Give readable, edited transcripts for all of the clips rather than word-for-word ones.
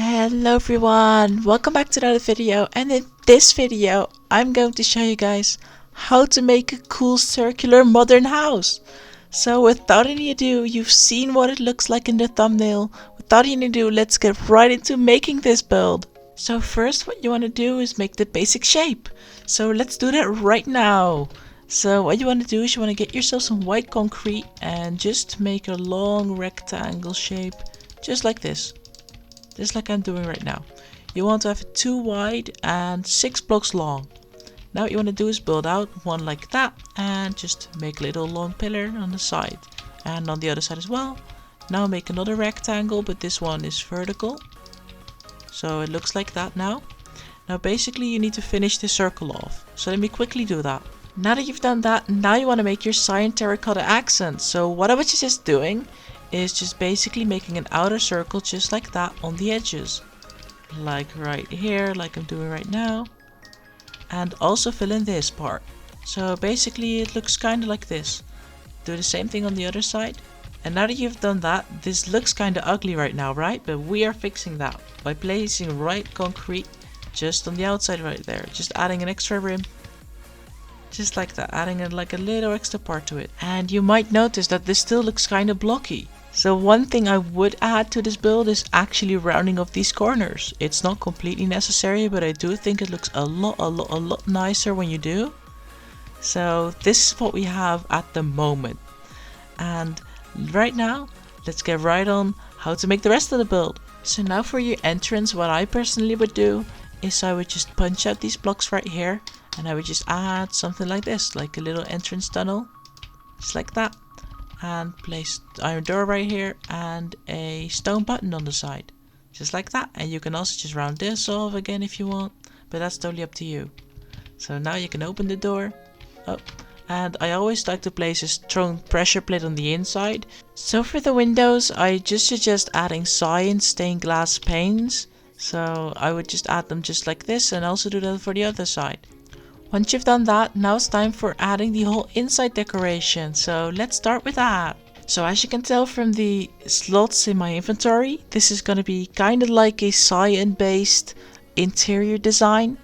Hello everyone, welcome back to another video, and in this video I'm going to show you guys how to make a cool circular modern house. So without any ado, you've seen what it looks like in the thumbnail. Without any ado, let's get right into making this build. So first what you want to do is make the basic shape. So let's do that right now. So what you want to do is you want to get yourself some white concrete and just make a long rectangle shape just like this. Just like I'm doing right now. You want to have it 2 wide and 6 blocks long. Now what you want to do is build out one like that and just make a little long pillar on the side and on the other side as well. Now make another rectangle, but this one is vertical, so it looks like that now. Now basically you need to finish the circle off, so let me quickly do that. Now that you've done that, now you want to make your cyan terracotta accent. So what I was just doing is just basically making an outer circle just like that on the edges, like right here, like I'm doing right now, and also fill in this part. So basically it looks kind of like this. Do the same thing on the other side. And now that you've done that, this looks kind of ugly right now, right? But we are fixing that by placing white concrete just on the outside right there, just adding an extra rim just like that, adding like a little extra part to it. And you might notice that this still looks kind of blocky. So one thing I would add to this build is actually rounding off these corners. It's not completely necessary, but I do think it looks a lot nicer when you do. So this is what we have at the moment. And right now, let's get right on how to make the rest of the build. So now for your entrance, what I personally would do is I would just punch out these blocks right here. And I would just add something like this, like a little entrance tunnel, just like that. And place iron door right here and a stone button on the side, just like that. And you can also just round this off again if you want, but that's totally up to you. So now you can open the door up. And I always like to place a strong pressure plate on the inside. So for the windows, I just suggest adding cyan stained glass panes. So I would just add them just like this, and also do that for the other side. Once you've done that, now it's time for adding the whole inside decoration. So let's start with that. So as you can tell from the slots in my inventory, this is going to be kind of like a cyan based interior design,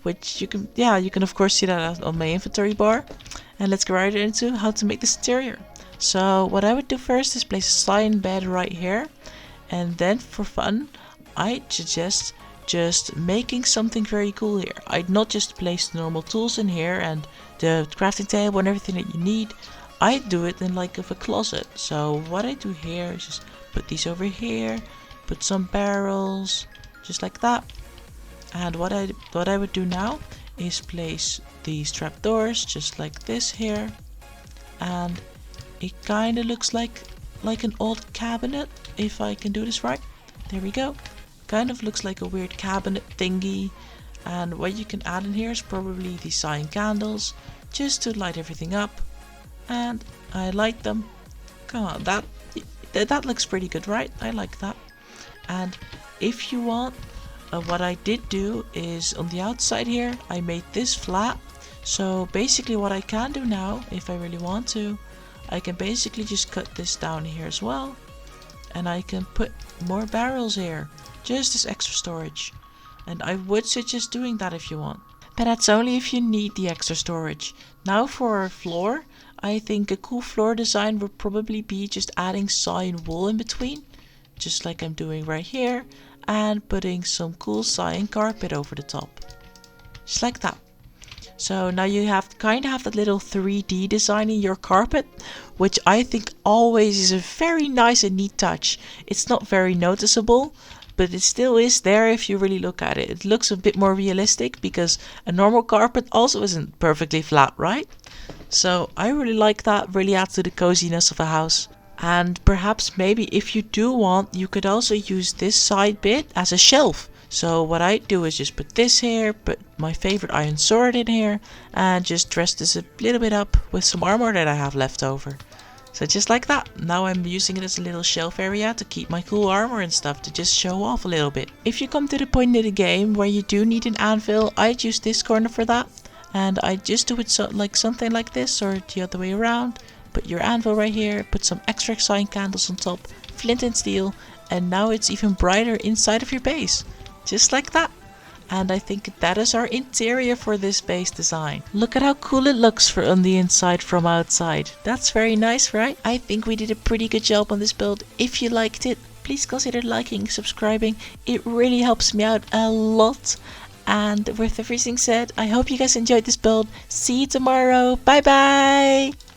which you can of course see that on my inventory bar. And let's get right into how to make this interior. So what I would do first is place a cyan bed right here, and then for fun I suggest just making something very cool here. I'd not just place the normal tools in here and the crafting table and everything that you need. I do it in like of a closet. So what I do here is just put these over here, put some barrels, just like that. And what I would do now is place these trapdoors just like this here, and it kind of looks like an old cabinet, if I can do this right. There we go. Kind of looks like a weird cabinet thingy. And what you can add in here is probably the cyan candles, just to light everything up. And I light them. Come on, that looks pretty good, right? I like that. And if you want, what I did do is on the outside here I made this flat. So basically what I can do now, if I really want to, I can basically just cut this down here as well, and I can put more barrels here, just as extra storage. And I would suggest doing that if you want, but that's only if you need the extra storage. Now for our floor, I think a cool floor design would probably be just adding cyan wool in between, just like I'm doing right here, and putting some cool cyan carpet over the top, just like that. So now you kind of have that little 3D design in your carpet, which I think always is a very nice and neat touch. It's not very noticeable, but it still is there if you really look at it. It looks a bit more realistic because a normal carpet also isn't perfectly flat, right? So I really like that, really adds to the coziness of a house. And perhaps maybe if you do want, you could also use this side bit as a shelf. So what I do is just put this here, put my favorite iron sword in here, and just dress this a little bit up with some armor that I have left over. So just like that. Now I'm using it as a little shelf area to keep my cool armor and stuff, to just show off a little bit. If you come to the point in the game where you do need an anvil, I'd use this corner for that. And I just do it like something like this, or the other way around. Put your anvil right here, put some extra cyan candles on top, flint and steel, and now it's even brighter inside of your base, just like that. And I think that is our interior for this base design. Look at how cool it looks on the inside from outside. That's very nice, right? I think we did a pretty good job on this build. If you liked it, please consider liking, subscribing. It really helps me out a lot. And with everything said, I hope you guys enjoyed this build. See you tomorrow. Bye bye!